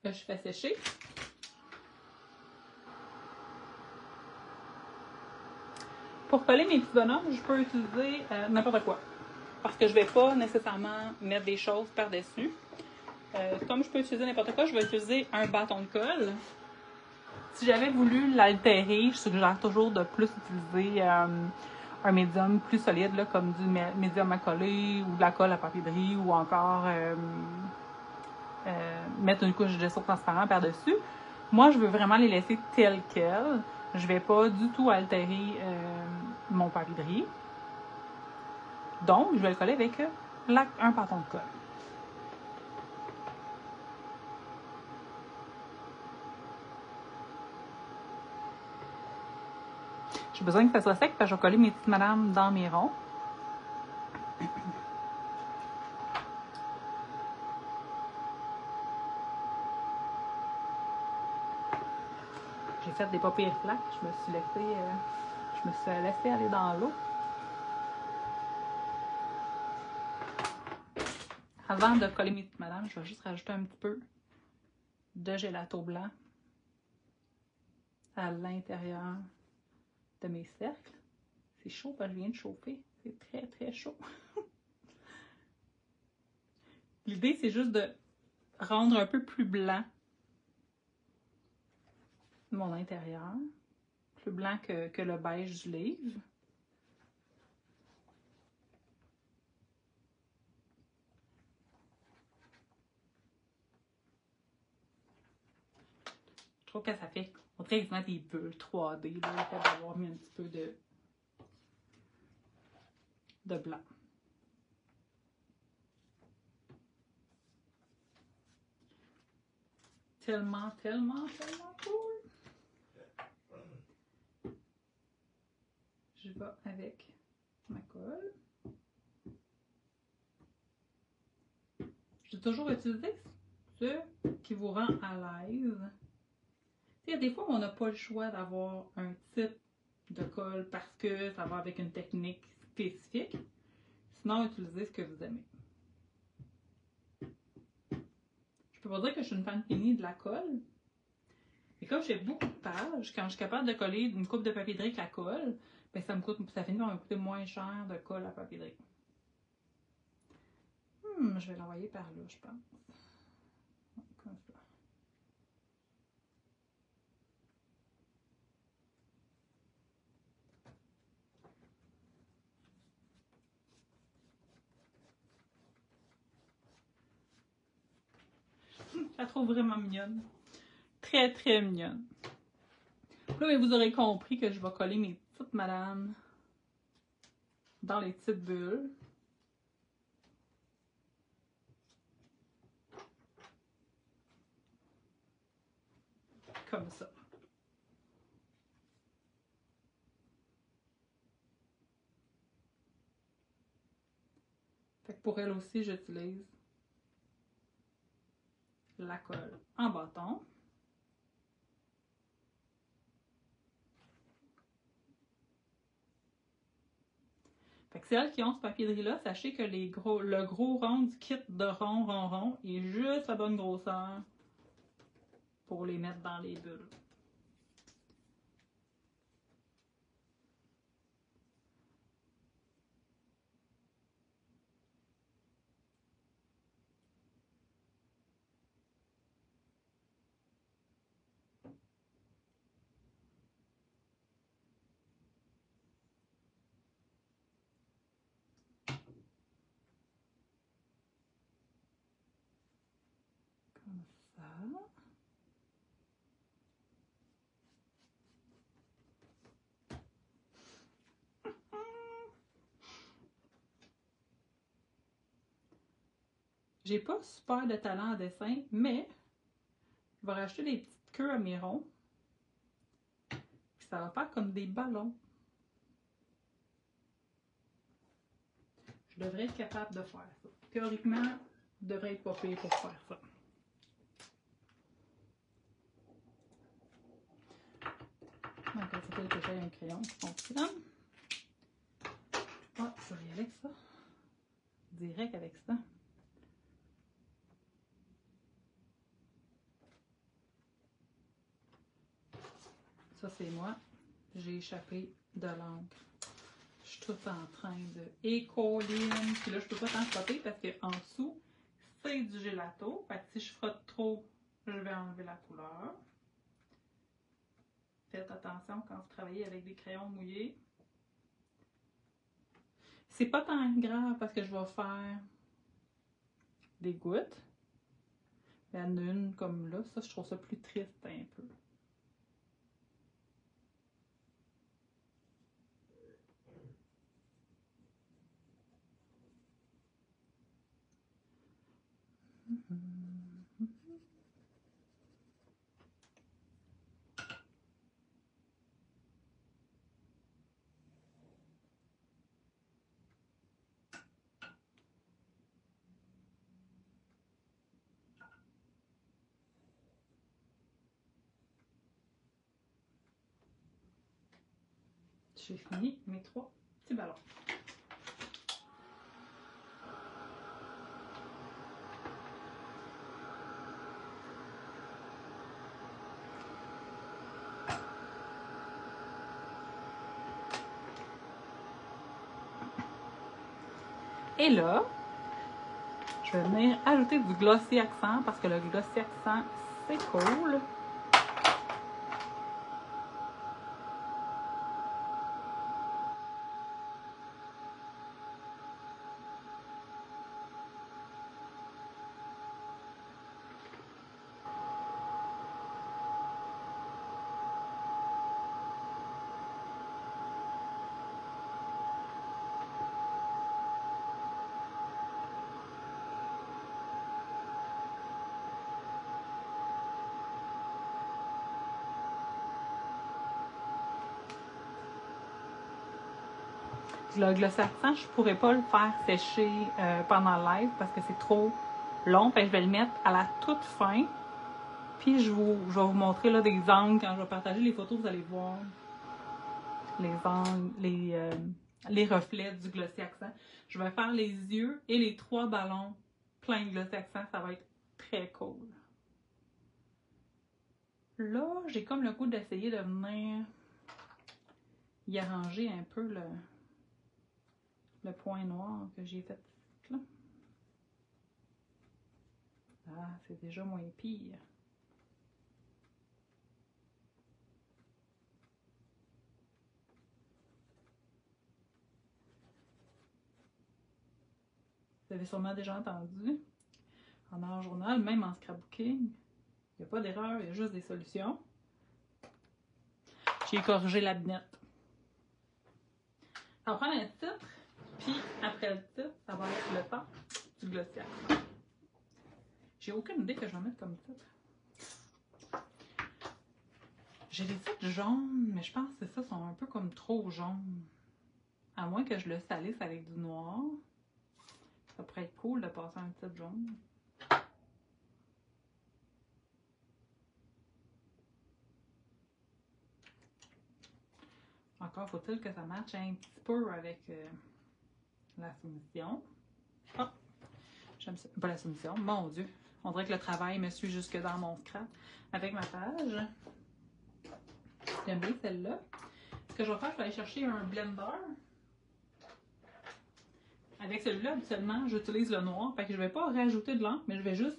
Là, je fais sécher. Pour coller mes petits bonhommes, je peux utiliser n'importe quoi. Parce que je ne vais pas nécessairement mettre des choses par-dessus. Comme je peux utiliser n'importe quoi, je vais utiliser un bâton de colle. Si j'avais voulu l'altérer, je suggère toujours de plus utiliser un médium plus solide, là, comme du médium à coller ou de la colle à papier de riz ou encore mettre une couche de gesso transparent par-dessus. Moi, je veux vraiment les laisser tels quels. Je ne vais pas du tout altérer mon papier de riz. Donc, je vais le coller avec un bâton de colle. J'ai besoin que ça soit sec parce que je vais coller mes petites madames dans mes ronds. J'ai fait des paupières flaques. Je me suis laissée aller dans l'eau. Avant de coller mes petites madames, je vais juste rajouter un petit peu de gelato blanc à l'intérieur de mes cercles. C'est chaud parce que je viens de chauffer. C'est très, très chaud. L'idée, c'est juste de rendre un peu plus blanc mon intérieur. Plus blanc que le beige du livre. Je trouve que ça fait, on dirait quasiment des bulles 3D, là, le fait d'avoir mis un petit peu de blanc. tellement, tellement, tellement cool. Je vais avec ma colle. J'ai toujours utilisé ce qui vous rend à l'aise. Il y a des fois où on n'a pas le choix d'avoir un type de colle parce que ça va avec une technique spécifique. Sinon, utilisez ce que vous aimez. Je peux pas dire que je suis une fan finie de la colle. Et comme j'ai beaucoup de pages, quand je suis capable de coller une coupe de papier dric à colle, ben ça finit par me coûter moins cher de colle à papier dric. Je vais l'envoyer par là, je pense. Comme ça. Je la trouve vraiment mignonne. Très, très mignonne. Là, vous aurez compris que je vais coller mes petites madames dans les petites bulles. Comme ça. Fait que pour elle aussi, j'utilise la colle en bâton. Fait que celles qui ont ce papier de riz-là, sachez que le gros rond du kit de rond est juste la bonne grosseur pour les mettre dans les bulles. Comme ça. J'ai pas super de talent en dessin, mais je vais racheter des petites queues à mes ronds. Puis ça va faire comme des ballons. Je devrais être capable de faire ça. Théoriquement, je devrais être pas pire pour faire ça. Donc, il faut que j'aille un crayon qui fonctionne. Ah, je vais y aller avec ça. Direct avec ça. Ça, c'est moi. J'ai échappé de l'encre. Je suis tout en train de écoline. Puis là, je peux pas t'en frotter parce qu'en dessous, c'est du gelato. Fait que si je frotte trop, je vais enlever la couleur. Faites attention quand vous travaillez avec des crayons mouillés. C'est pas tant grave parce que je vais faire des gouttes. Il y en a une comme là. Ça, je trouve ça plus triste un peu. J'ai fini mes 3 petits ballons. Et là, je vais venir ajouter du glossy accent parce que le glossy accent, c'est cool. Le gloss accent, je pourrais pas le faire sécher pendant le live parce que c'est trop long. Fait que je vais le mettre à la toute fin. Puis je vais vous montrer là, des angles. Quand je vais partager les photos, vous allez voir les angles, les reflets du glossy accent. Je vais faire les yeux et les 3 ballons pleins de glossy accent. Ça va être très cool. Là, j'ai comme le goût d'essayer de venir y arranger un peu le point noir que j'ai fait là. Ah, c'est déjà moins pire. Vous avez sûrement déjà entendu, en art journal, même en scrapbooking, il n'y a pas d'erreur, il y a juste des solutions. J'ai corrigé la binette. Ça va prendre un titre, puis après le titre, ça va être le temps du glossy accent. J'ai aucune idée que je vais mettre comme titre. J'ai des titres jaunes, mais je pense que ça sont un peu comme trop jaunes. À moins que je le salisse avec du noir. Ça pourrait être cool de passer un titre jaune. Encore faut-il que ça matche un petit peu avec la soumission. Ah! J'aime ça. Pas la soumission, mon Dieu. On dirait que le travail me suit jusque dans mon scrap avec ma page. J'aime bien celle-là. Ce que je vais faire, je vais aller chercher un blender. Avec celui-là, habituellement, j'utilise le noir. Fait que je ne vais pas rajouter de l'encre, mais je vais juste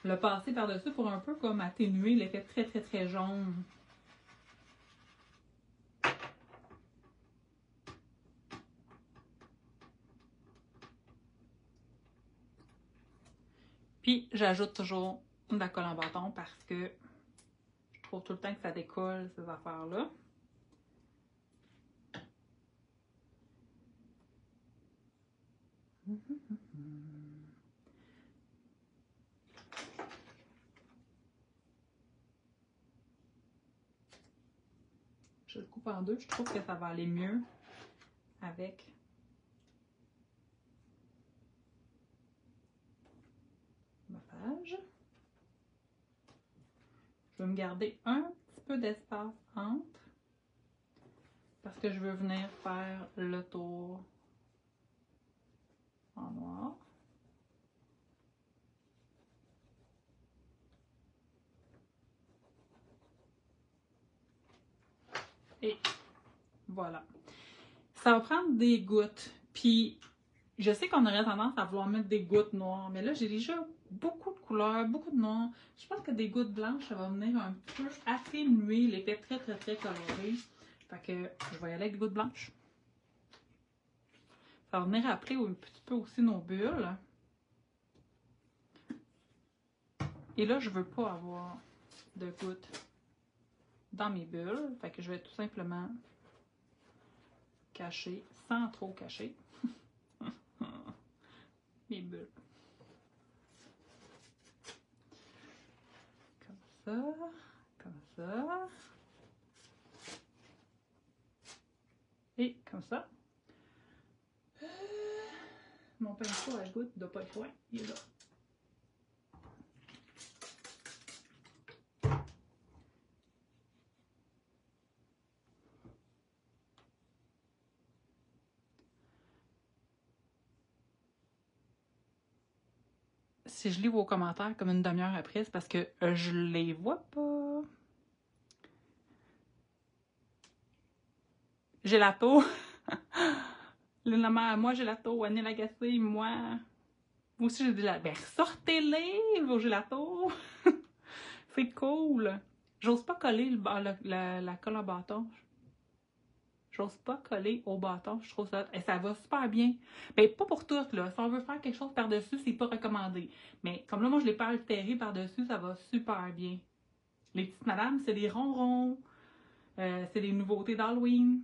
le passer par-dessus pour un peu comme atténuer l'effet très très très jaune. Puis j'ajoute toujours de la colle en bâton parce que je trouve tout le temps que ça décolle ces affaires-là. Je le coupe en deux, je trouve que ça va aller mieux avec ma page. Je vais me garder un petit peu d'espace entre parce que je veux venir faire le tour en noir. Et voilà. Ça va prendre des gouttes. Puis, je sais qu'on aurait tendance à vouloir mettre des gouttes noires, mais là, j'ai déjà beaucoup de couleurs, beaucoup de noir. Je pense que des gouttes blanches, ça va venir un peu atténuer l'effet très, très, très coloré. Fait que je vais y aller avec des gouttes blanches. Ça va venir appeler un petit peu aussi nos bulles. Et là, je veux pas avoir de gouttes dans mes bulles. Fait que je vais tout simplement cacher, sans trop cacher, mes bulles. Comme ça, comme ça. Et comme ça. Mon pinceau à gouttes ne doit pas être loin. Il est là. Si je lis vos commentaires comme une demi-heure après, c'est parce que je les vois pas. Gelato. Moi, gelato. Annie Lagacé, moi. Moi aussi, j'ai dit la. Ben, sortez-les, vos gelatos. C'est cool. J'ose pas coller la colle en bâton. J'ose pas coller au bâton. Je trouve ça. Et ça va super bien. Ben, pas pour toutes, là. Si on veut faire quelque chose par-dessus, c'est pas recommandé. Mais comme là, moi, je l'ai pas altéré par-dessus, ça va super bien. Les petites madames, c'est des ronrons. C'est des nouveautés d'Halloween.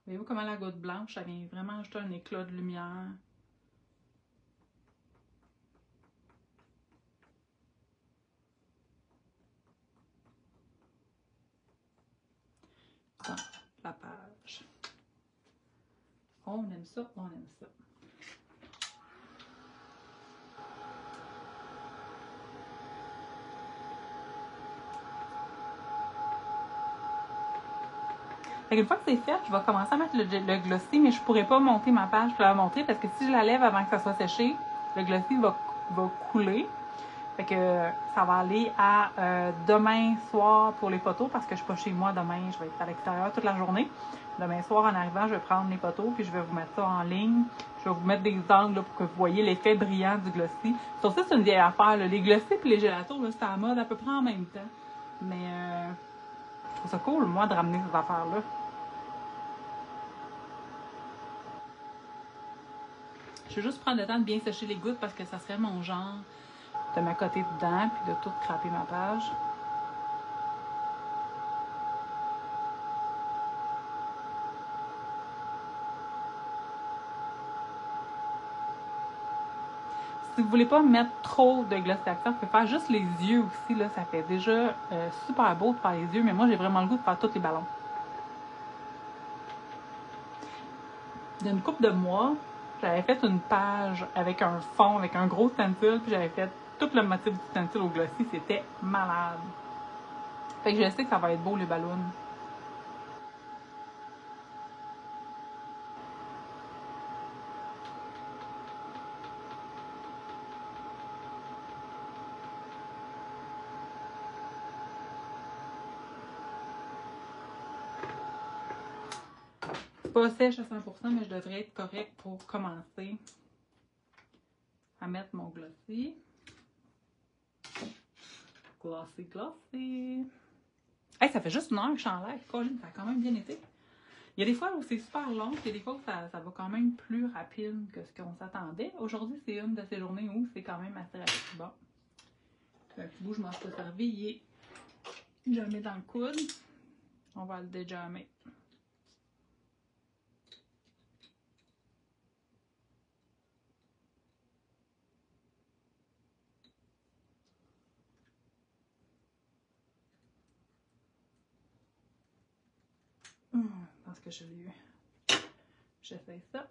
Voyez-vous comment la goutte blanche, ça vient vraiment ajouter un éclat de lumière. la page. On aime ça, on aime ça. Une fois que c'est fait, je vais commencer à mettre le glossy, mais je ne pourrai pas monter ma page pour la montrer parce que si je la lève avant que ça soit séché, le glossy va couler. Fait que ça va aller à demain soir pour les photos parce que je ne suis pas chez moi demain, je vais être à l'extérieur toute la journée. Demain soir, en arrivant, je vais prendre les photos puis je vais vous mettre ça en ligne. Je vais vous mettre des angles là, pour que vous voyez l'effet brillant du glossy. Sur ça, c'est une vieille affaire. Là. Les glossy et les gélatos, c'est à la mode à peu près en même temps. Mais je trouve ça cool, moi, de ramener ces affaires-là. Je vais juste prendre le temps de bien sécher les gouttes parce que ça serait mon genre de m'accoter dedans puis de tout craper ma page. Si vous voulez pas mettre trop de gloss d'acteur, vous pouvez faire juste les yeux aussi. Là, ça fait déjà super beau de faire les yeux, mais moi j'ai vraiment le goût de faire tous les ballons. Il y a une couple de mois, j'avais fait une page avec un fond, avec un gros stencil, puis j'avais fait tout le motif du stencil au glossy. C'était malade. Fait que je sais que ça va être beau les ballons. Pas sèche à 100%, mais je devrais être correcte pour commencer à mettre mon glossy. Glossy, glossy. Hey, ça fait juste une heure que je suis en live. Colin, ça a quand même bien été. Il y a des fois où c'est super long, il y a des fois où ça va quand même plus rapide que ce qu'on s'attendait. Aujourd'hui, c'est une de ces journées où c'est quand même assez rapide. Bon. Un petit bout, je m'en suis servi. Je le mets dans le coude. On va le déjammer. Je pense que je l'ai eu. J'essaie ça.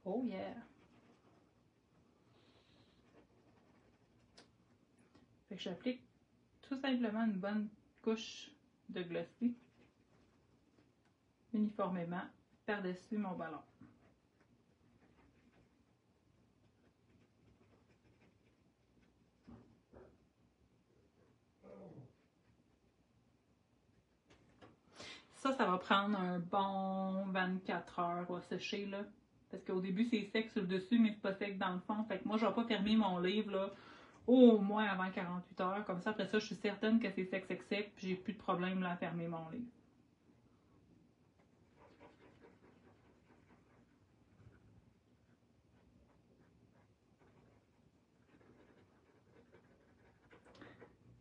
Oh yeah! Fait que j'applique tout simplement une bonne couche de glossy uniformément par-dessus mon ballon. Ça va prendre un bon 24 heures à sécher, là. Parce qu'au début, c'est sec sur le dessus, mais c'est pas sec dans le fond. Fait que moi, je vais pas fermer mon livre, là, au moins avant 48 heures. Comme ça, après ça, je suis certaine que c'est sec, puis j'ai plus de problème là, à fermer mon livre.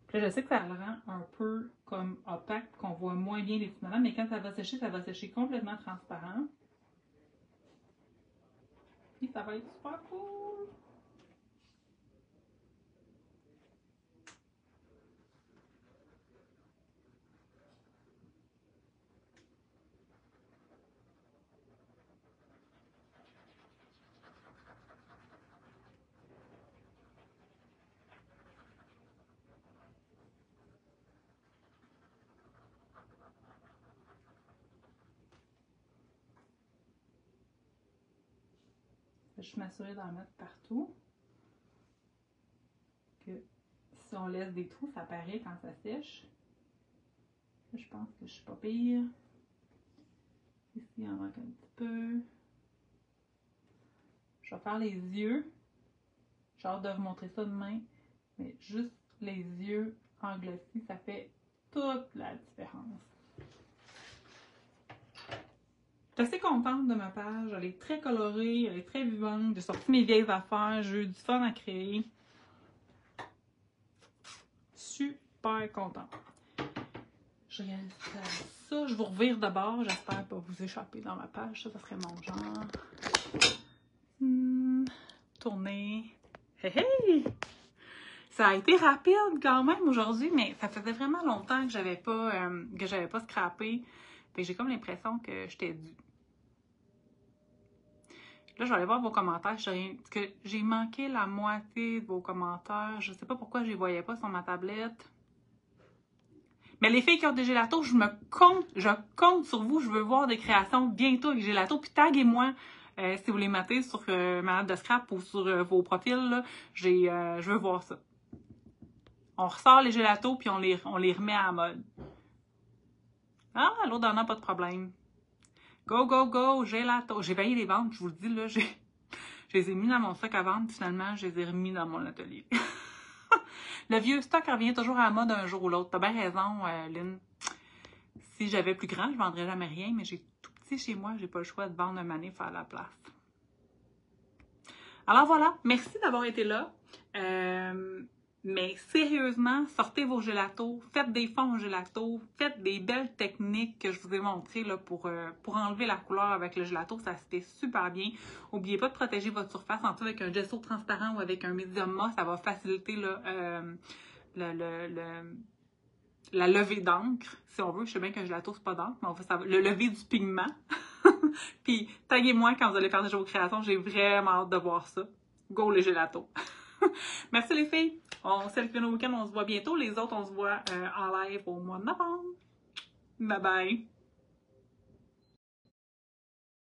Puis là, je sais que ça le rend un peu comme opaque, qu'on voit moins bien les petits bonhommes, mais quand ça va sécher complètement transparent. Puis ça va être super cool! Je m'assurer d'en mettre partout. Que si on laisse des trous, ça paraît quand ça sèche. Là, je pense que je suis pas pire. Ici, il en manque un petit peu. Je vais faire les yeux. J'ai hâte de vous montrer ça demain. Mais juste les yeux en glossy, ça fait toute la différence. Je suis assez contente de ma page. Elle est très colorée, elle est très vivante. J'ai sorti mes vieilles affaires, j'ai eu du fun à créer. Super contente. Je réalise ça. Je vous revire d'abord. J'espère pas vous échapper dans ma page. Ça serait mon genre. Tourner. Hey hey! Ça a été rapide quand même aujourd'hui, mais ça faisait vraiment longtemps que j'avais pas scrappé. Fait que j'ai comme l'impression que j'étais due. Là, je vais aller voir vos commentaires. J'ai manqué la moitié de vos commentaires. Je sais pas pourquoi je les voyais pas sur ma tablette. Mais les filles qui ont des gélatos, je compte sur vous. Je veux voir des créations bientôt avec gélato. Puis taguez-moi si vous les mettez sur ma note de scrap ou sur vos profils. Là. Je veux voir ça. On ressort les gélatos puis on les remet à la mode. Ah, l'autre n'en a pas de problème. Go, go, go, gélato. J'ai failli les vendre, je vous le dis, là. Je les ai mis dans mon sac à vendre, finalement, je les ai remis dans mon atelier. Le vieux stock revient toujours à la mode un jour ou l'autre. T'as bien raison, Lynn. Si j'avais plus grand, je vendrais jamais rien, mais j'ai tout petit chez moi, j'ai pas le choix de vendre un mané faire la place. Alors voilà, merci d'avoir été là. Mais sérieusement, sortez vos gélatos, faites des fonds gélato, faites des belles techniques que je vous ai montrées là, pour enlever la couleur avec le gélato, ça se fait super bien. N'oubliez pas de protéger votre surface, en tout avec un gesso transparent ou avec un médium mat, ça va faciliter là, la levée d'encre, si on veut. Je sais bien qu'un gélato, c'est pas d'encre, mais on va le lever du pigment. Puis taguez-moi quand vous allez faire des vos créations, j'ai vraiment hâte de voir ça. Go les gélatos! Merci les filles. C'est le final week-end, on se voit bientôt. Les autres, on se voit en live au mois de novembre. Bye bye.